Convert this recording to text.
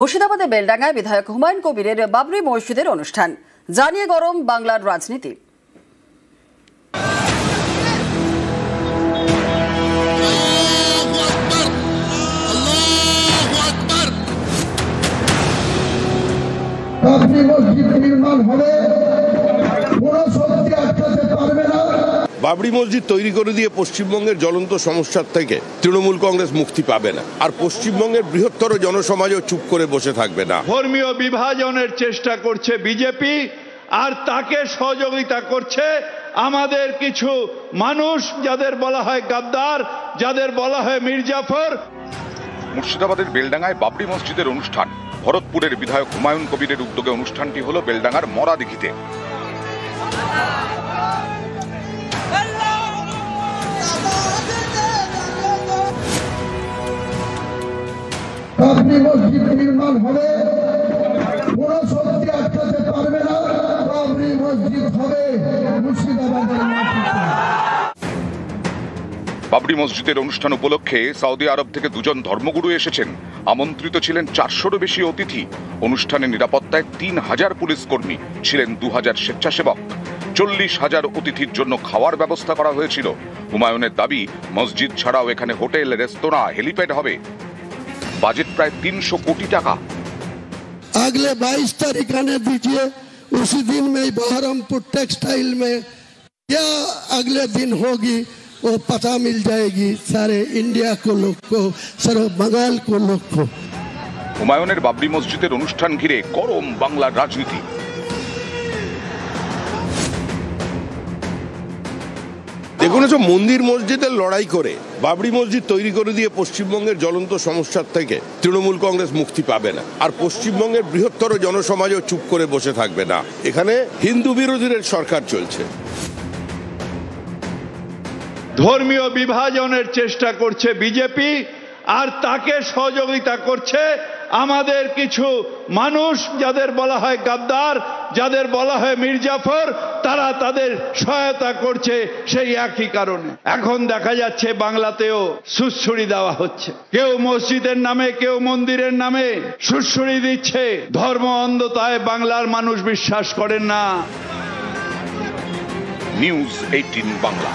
মুর্শিদাবাদে বেলডাঙ্গায় বিধায়ক হুমায়ুন কবিরের বাবরি মসজিদের অনুষ্ঠান, জানিয়ে গরম বাংলার রাজনীতি। বাবরি মসজিদ নির্মাণ হবে, কোনো শক্তি আটকাতে পারবে না। বাবরি মসজিদ তৈরি করে দিয়ে পশ্চিমবঙ্গের জ্বলন্ত সমস্যার থেকে তৃণমূল কংগ্রেস মুক্তি পাবে না, আর পশ্চিমবঙ্গের বৃহত্তর জনসমাজও চুপ করে বসে থাকবে না। ধর্মীয় বিভাজনের চেষ্টা করছে বিজেপি, আর তাকে সহযোগিতা করছে আমাদের কিছু মানুষ, যাদের বলা হয় গাদ্দার, যাদের বলা হয় মির্জাফর। মুর্শিদাবাদের বেলডাঙ্গায় বাবরি মসজিদের অনুষ্ঠান। ভরতপুরের বিধায়ক হুমায়ুন কবিরের উদ্যোগে অনুষ্ঠানটি হলো বেলডাঙ্গার মরাদিঘিতে। বাবরি মসজিদ নির্মাণ হবে, কোনো শক্তি আটকাতে পারবে না। বাবরি মসজিদ হবে মুর্শিদাবাদের মাটিতে। বাবরি মসজিদের অনুষ্ঠান উপলক্ষে সৌদি আরব থেকে দুজন ধর্মগুরু এসেছেন। আমন্ত্রিত ছিলেন 400-রও বেশি অতিথি। অনুষ্ঠানে নিরাপত্তায় 3000 পুলিশ কর্মী, ছিলেন 2000 স্বেচ্ছাসেবক। 40,000 অতিথির জন্য খাওয়ার ব্যবস্থা করা হয়েছিল। হুমায়ুনের দাবি, মসজিদ ছাড়াও এখানে হোটেল, রেস্তোরাঁ, হেলিপ্যাড হবে। বাজেট প্রায় 300 কোটি টাকা। अगले 22 तारीख आने दीजिए, उसी दिन में बहरमपुर टेक्सटाइल में क्या अगले दिन होगी वो पता मिल जाएगी सारे इंडिया को, लोग को, सारे बंगाल को, लोग को। হুমায়ুনের বাবরি মসজিদের অনুষ্ঠান ঘিরে গরম বাংলার রাজনীতি। দেখুন, সব মন্দির মসজিদের লড়াই করে বাবরি মসজিদ তৈরি করে দিয়ে পশ্চিমবঙ্গের জ্বলন্ত সমস্যার থেকে তৃণমূল কংগ্রেস মুক্তি পাবে না, আর পশ্চিমবঙ্গের বৃহত্তর জনসমাজও চুপ করে বসে থাকবে না। এখানে হিন্দু বিরোধীদের সরকার চলছে। ধর্মীয় বিভাজনের চেষ্টা করছে বিজেপি, আর তাকে সহযোগিতা করছে আমাদের কিছু মানুষ, যাদের বলা হয় গাদ্দার, যাদের বলা হয় মির্জাফর। তারা তাদের সহায়তা করছে সেই একই কারণে। এখন দেখা যাচ্ছে বাংলাতেও সুড়সুড়ি দেওয়া হচ্ছে, কেউ মসজিদের নামে, কেউ মন্দিরের নামে সুড়সুড়ি দিচ্ছে। ধর্ম অন্ধতায় বাংলার মানুষ বিশ্বাস করেন না। নিউজ 18 বাংলা।